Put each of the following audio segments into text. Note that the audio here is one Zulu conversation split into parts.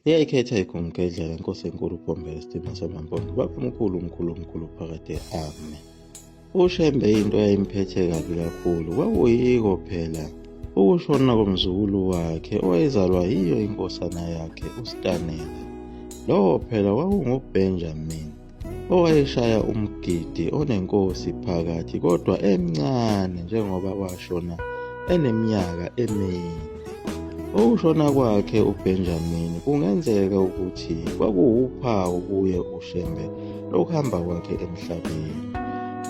Iyayikhetha igumgedlela inkosi enkulu uBombela Stima Samampondo babamkhulu phakade ame. UShembe into eyayimphethe kabi kakhulu kwakuyiko phela ukushona komzukulu wakhe owayezalwa yiyo inkosana yakhe uStanela. Lowo phela kwakunguBenjamin owayeshaya umgidi onenkosi phakathi kodwa emncane njengoba washona eneminyaka emine. Ukushona kwakhe uBenjamin kungenzeka ukuthi kwakuwuphawu kuye uShembe lokuhamba kwakhe emhlabeni,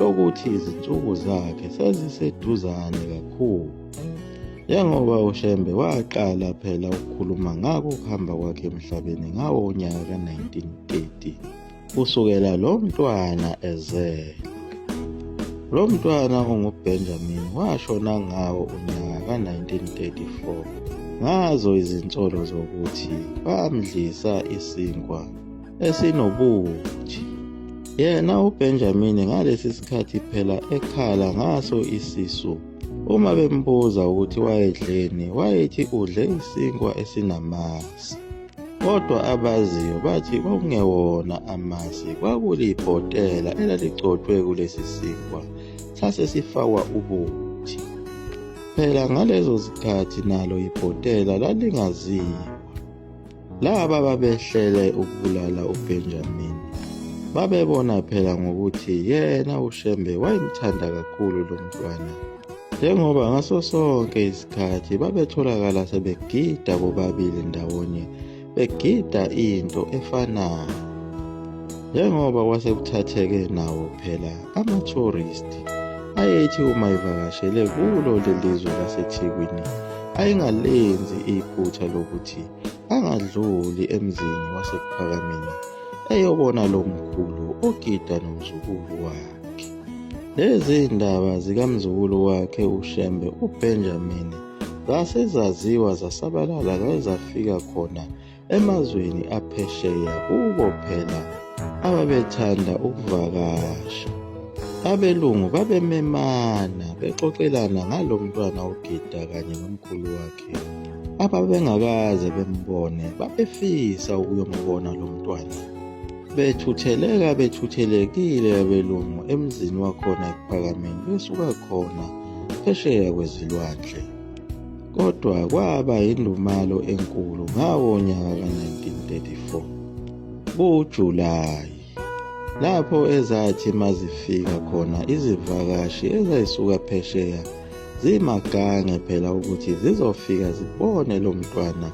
lokuthi izinsuku zakhe seziseduzane kakhulu. Njengoba uShembe waqala phela ukukhuluma ngako ukuhamba kwakhe emhlabeni ngawo unyaka ka-1930 kusukela lo mntwana ezelwe. Lo mntwana onguBenjamin washona ngawo unyaka ka-1934 ngazo izinsolo zokuthi bamdlisa isinkwa esinobuthi. Yena uBenjamin ngalesi sikhathi phela ekhala ngaso isisu. Uma bembuza ukuthi wayedleni, wayethi udle isinkwa esinamasi. Kodwa abaziyo bathi kwakungewona amasi, kwakulibhotela elaligcotshwe kulesi sinkwa sase sifakwa ubuthi. Phela ngalezo zikhathi nalo ibhotela lalingaziwa. Laba babehlele ukubulala uBenjamin babebona phela ngokuthi yena uShembe wayemthanda kakhulu lo mntwana, njengoba ngaso sonke isikhathi babetholakala sebegida bobabili ndawonye, begida into efanayo. Njengoba kwasekuthatheke nawo phela ama-tourist ayethi uma ivakashele kulo lelizwe laseThekwini ayingalenzi iphutha lokuthi angadluli emzini wasePhakameni eyobona lo mkhulu ogida nomzukulu wakhe. Lezi ndaba zikamzukulu wakhe uShembe uBenjamin zasezaziwa zasabalala zafika khona emazweni aphesheya kubo phela ababethanda ukuvakasha. Abelungu babememana bexoxelana ngalo mntwana ogida kanye nomkhulu wakhe. Ababengakaze bembone babefisa ukuyombona lo mntwana. Bethuthelekile abelungu emzini wakhona ePhakameni besuka khona phesheya kwezilwandle. Kodwa kwaba indumalo enkulu ngawo nyaka ka-1934 kuJulayi, lapho ezathi mazifika khona izivakashi ezayisuka phesheya zimagange phela ukuthi zizofika zibone lo mntwana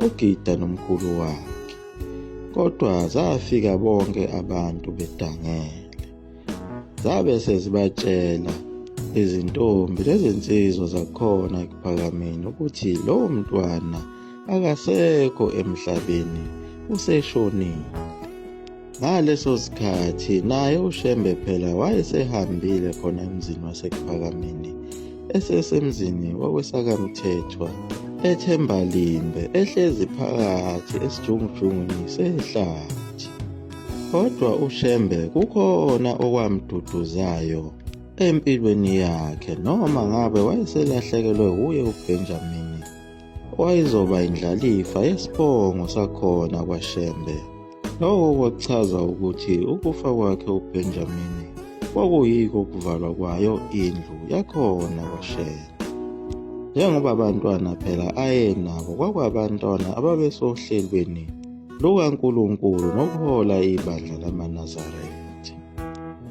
ogida nomkhulu wakhe. Kodwa zafika bonke abantu bedangele. Zabe sezibatshela izintombi lezinsizwa zakhona ePhakameni ukuthi lo mntwana akasekho emhlabeni, useshonile. Ngaleso sikhathi naye uShembe phela wayesehambile khona emzini wasePhakameni, esesemzini wakwesakamthethwa eThembalimbe, ehlezi phakathi esijungujungwini sehlathi. Kodwa uShembe kukhona okwamduduzayo empilweni yakhe, noma ngabe wayeselahlekelwe uye uBenjamin wayezoba indlalifa yesibongo sakhona kwaShembe. Lokho kwakuchaza ukuthi ukufa kwakhe uBenjamin kwakuyiko ukuvalwa kwayo indlu yakhona kwaShembe. Njengoba abantwana phela ayenabo kwakwabantwana ababesohlelweni lukaNkulunkulu nokuhola ibandla lamaNazaretha.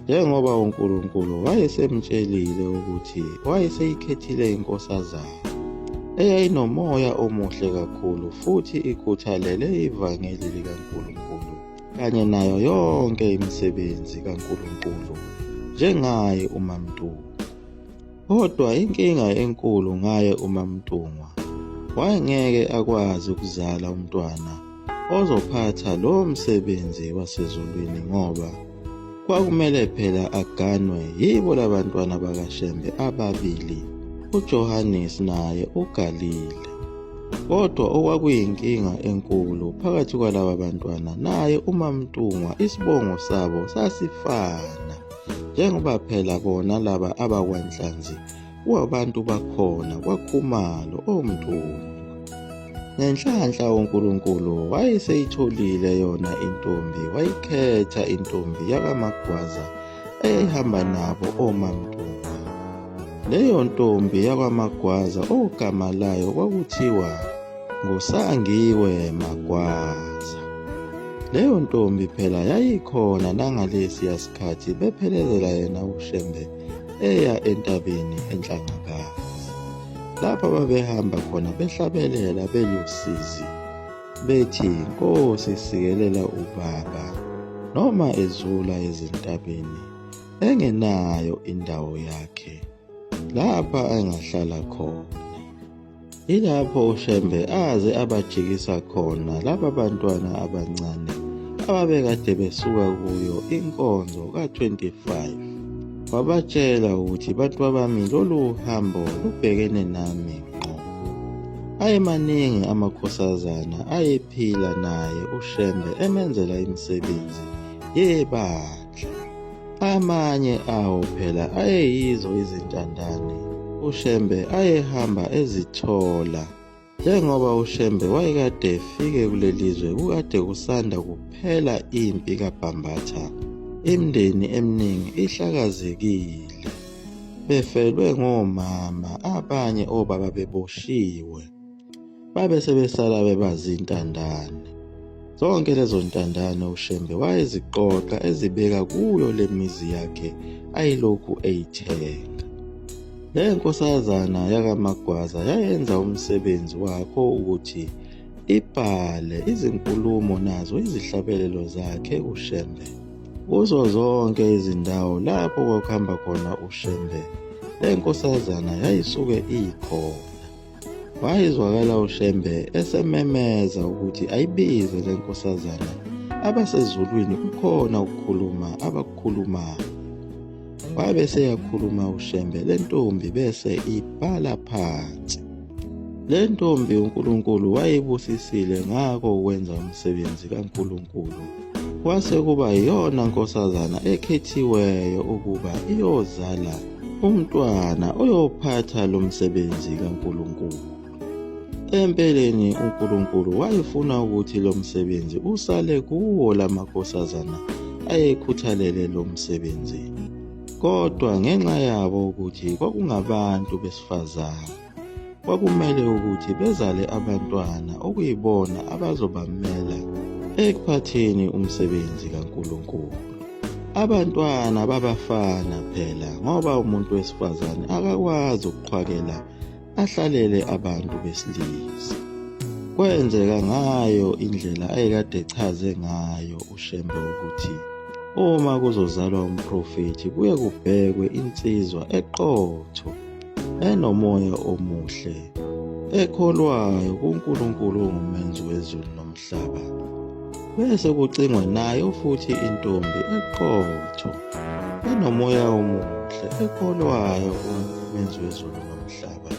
Njengoba uNkulunkulu wayesemtshelile ukuthi wayeseyikhethile inkosazana eyayinomoya omuhle kakhulu futhi ikhuthalele ivangeli likaNkulunkulu kanye nayo yonke imisebenzi kaNkulunkulu njengaye uMaMntungwa. Kodwa inkinga enkulu ngaye uMaMntungwa, wayengeke akwazi ukuzala umntwana ozophatha lo msebenzi wasezulwini, ngoba kwakumele phela aganwe yibo labantwana bakaShembe ababili, uJohannes naye uGalile. Kodwa okwakuyinkinga enkulu phakathi kwalaba bantwana naye uMaMntungwa, isibongo sabo sasifana, njengoba phela bona laba abakwaNhlanzi kuwabantu bakhona kwaKhumalo oMntungwa. Ngenhlanhla uNkulunkulu wayeseyitholile yona intombi, wayikhetha intombi yakwaMagwaza eyayihamba nabo oMamdumba. Leyo ntombi yakwaMagwaza ogama layo kwakuthiwa nguSangiwe Magwaza. Leyo ntombi phela yayikhona nangalesiya sikhathi bephelezela yena uShembe eya entabeni eNhlangakazi, lapha babehamba khona behlabelela belusizi bethi Nkosi sikelela ubaba, noma ezula ezintabeni engenayo indawo yakhe lapha engahlala khona. Ilapho uShembe aze abajikisa khona laba bantwana abancane ababekade besuka kuyo inkonzo ka-25. Wabatshela ukuthi bantwabami, lolu hambo lubhekene nami ngqo. Ayemaningi amakhosazana ayephila naye uShembe emenzela imisebenzi yebandla. Amanye awo phela ayeyizo izintandane uShembe ayehamba ezithola, njengoba uShembe wayekade efike kulelizwe kukade kusanda kuphela impi kaBhambatha. Imindeni eminingi ihlakazekile, befelwe ngomama, abanye obaba beboshiwe, babe sebesala bebazintandane. Zonke lezo ntandane uShembe wayeziqoqa ezibeka kuyo le mizi yakhe ayilokhu eyithenga. Le nkosazana yakaMagwaza yayenza umsebenzi wakho ukuthi ibhale izinkulumo nazo izihlabelelo zakhe uShembe kuzo zonke izindawo lapho kwakuhamba khona uShembe. Le nkosazana yayisuke ikhona. Wayizwakala uShembe esememeza ukuthi ayibize le nkosazana, abasezulwini kukhona ukukhuluma abakukhulumayo. Wabe seyakhuluma uShembe le ntombi bese ibhala phansi. Le ntombi uNkulunkulu wayibusisile ngako ukwenza umsebenzi kaNkulunkulu. Kwase kuba yiyona nkosazana ekhethiweyo ukuba iyozala umntwana oyophatha lo msebenzi kaNkulunkulu. Empeleni uNkulunkulu wayefuna ukuthi lo msebenzi usale kuwo lamakhosazana ayekhuthalele lo msebenzi. Kodwa ngenxa yabo ukuthi kwakungabantu besifazane, kwakumele ukuthi bezale abantwana okuyibona abazobamela ekuphatheni umsebenzi kaNkulunkulu. Abantwana babafana phela, ngoba umuntu wesifazane akakwazi ukuqhwakela ahlalele abantu besilisa. Kwenzeka ngayo indlela ayekade echaze ngayo uShembe ukuthi uma kuzozalwa umprofethi kuye kubhekwe insizwa eqotho, enomoya omuhle, ekholwayo kuNkulunkulu ongumenzi wezulu nomhlaba. Bese kucingwe nayo futhi intombi eqotho, enomoya omuhle, ekholwayo kumenzi wezulu nomhlaba.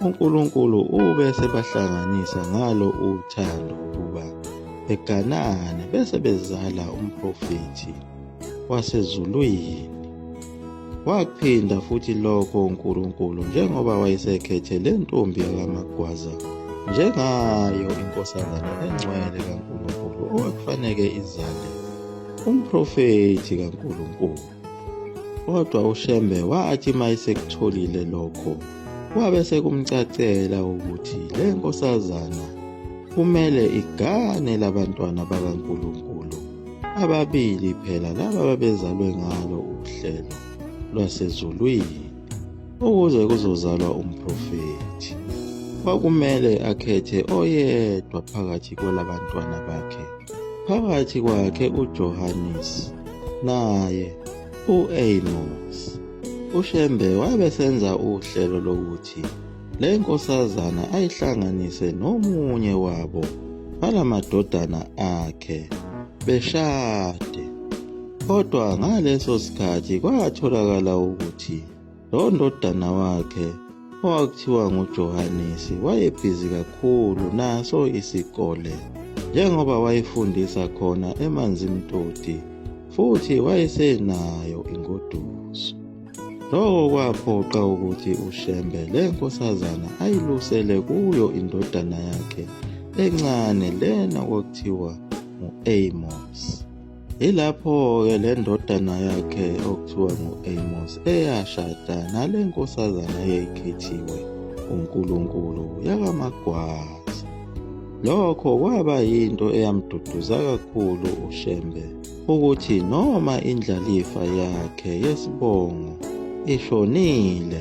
uNkulunkulu ube sebahlanganisa ngalo uthando ukuba beganane bese bezala umprofethi wasezulwini. Wakuphinda futhi lokho uNkulunkulu njengoba wayesekhethe le ntombi yakaMagwaza njengayo inkosazana engcwele kaNkulunkulu okwakufanele izale umprofethi kaNkulunkulu. Kodwa uShembe wathi mayesekutholile lokho kwabe sekumcacela ukuthi le nkosazana kumele igane labantwana bakaNkulunkulu ababili phela laba babezalwe ngalo uhlelo lwasezulwini ukuze kuzozalwa umprofethi. Kwakumele akhethe oyedwa phakathi kwalabantwana bakhe, phakathi kwakhe uJohannes naye u-Amos. uShembe wabesenza uhlelo lokuthi le nkosazana ayihlanganise nomunye wabo balamadodana akhe beshade. Kodwa ngaleso sikhathi kwatholakala ukuthi lo ndodana wakhe owakuthiwa nguJohannes wayebhizi kakhulu naso isikole, njengoba wayefundisa khona eManzimtoti futhi wayesenayo ingoduso. Lokho kwaphoqa ukuthi uShembe le nkosazana ayilusele kuyo indodana yakhe encane lena okuthiwa ngu-Amos. Ilapho-ke le ndodana yakhe okuthiwa ngu-Amos eyashada nale nkosazana eyayikhethiwe uNkulunkulu yakamagwaza. Lokho kwaba yinto eyamduduza kakhulu uShembe ukuthi noma indlalifa yakhe yesibongo ishonile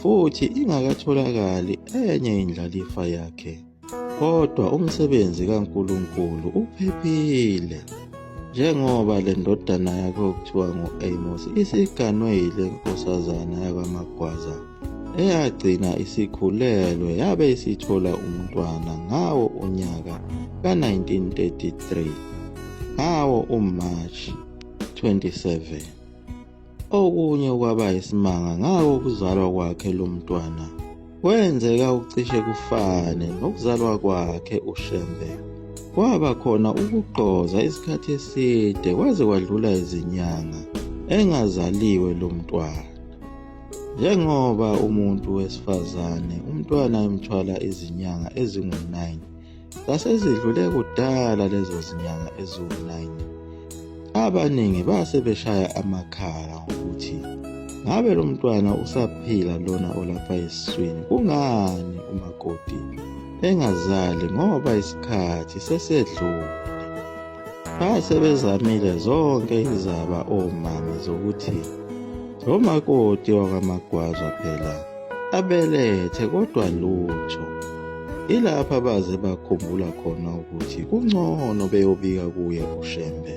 futhi ingakatholakali enye indlalifa yakhe, kodwa umsebenzi kaNkulunkulu uphephile, njengoba le ndodana yakhe okuthiwa ngu-Amos isiganwe yile nkosazana yakamagwaza eyagcina isikhulelwe yabe isithola umntwana ngawo unyaka ka-1933 ngawo uMarch 27. Okunye kwaba isimanga ngawo ukuzalwa kwakhe lo mntwana kwenzeka ucishe kufane nokuzalwa kwakhe uShembe. Kwaba khona ukugqoza isikhathi eside kwaze kwadlula izinyanga engazaliwe lo mntwana. Njengoba umuntu wesifazane umntwana emthwala izinyanga ezingu-9, zasezidlule kudala lezo zinyanga eziwu-9. Abaningi base beshaya amakhala ukuthi ngabe lo mntwana usaphila lona olapha esiswini, kungani umakoti engazali ngoba isikhathi sesedlule. Base bezamile zonke izaba omama zokuthi lo makoti wakamagwaza phela abelethe kodwa lutho. Ilapha baze bakhumbula khona ukuthi kungcono beyobika kuye uShembe.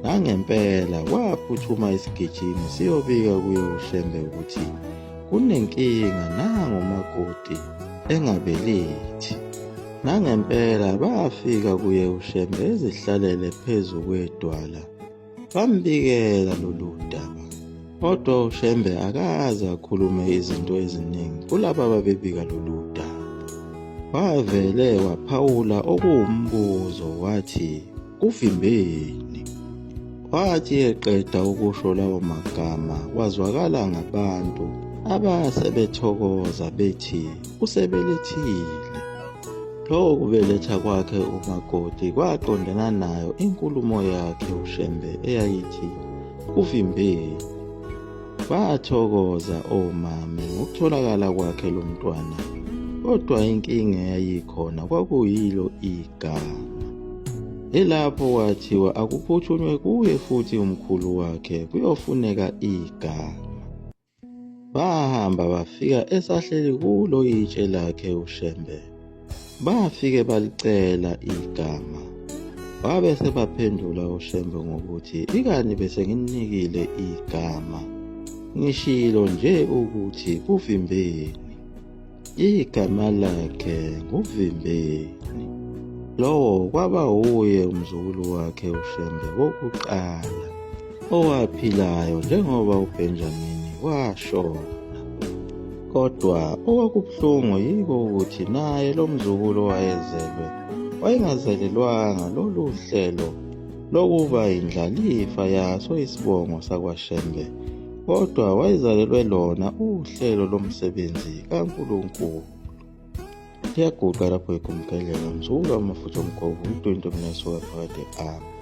Nangempela kwaphuthuma isigijimi siyobika kuye uShembe ukuthi kunenkinga nangumakoti engabelethi. Nangempela bafika kuye uShembe ezihlalele phezu kwedwala bambikela lolu daba, kodwa uShembe akaze akhulume izinto eziningi kulaba ababebika lolu daba. Wavele waphawula okuwumbuzo wathi kuvimbeni. Wathi eqeda ukusho lawo magama wazwakala ngabantu abase bethokoza bethi usebelethile. Lokho kubeletha kwakhe umakoti kwaqondana nayo inkulumo yakhe uShembe eyayithi kuvimbeni. Bathokoza omame ngokutholakala kwakhe lo mntwana, kodwa inkinga eyayikhona kwakuyilo igama. Ilapho kwathiwa akuphuthunywe kuye futhi umkhulu wakhe kuyofuneka igama. Bahamba bafika esahleli kulo itshe lakhe uShembe, bafike balicela igama. Babe sebaphendula uShembe ngokuthi ikani bese nginikile igama, ngishilo nje ukuthi kuvimbeni. Igama lakhe nguVimbeni. Lowo kwaba uye umzukulu wakhe uShembe wokuqala owaphilayo njengoba uBenjamini washona. Kodwa okwakubuhlungu yiko ukuthi naye lo mzukulu owayezelwe wayengazalelwanga lolu hlelo lokuba indlalifa yaso isibongo sakwaShembe, kodwa wayezalelwe lona uhlelo lomsebenzi kaNkulunkulu. Liyaguqa lapho ikhumkelela mzukulu wamafutha omgogo umntu into omnesuka phakade ami.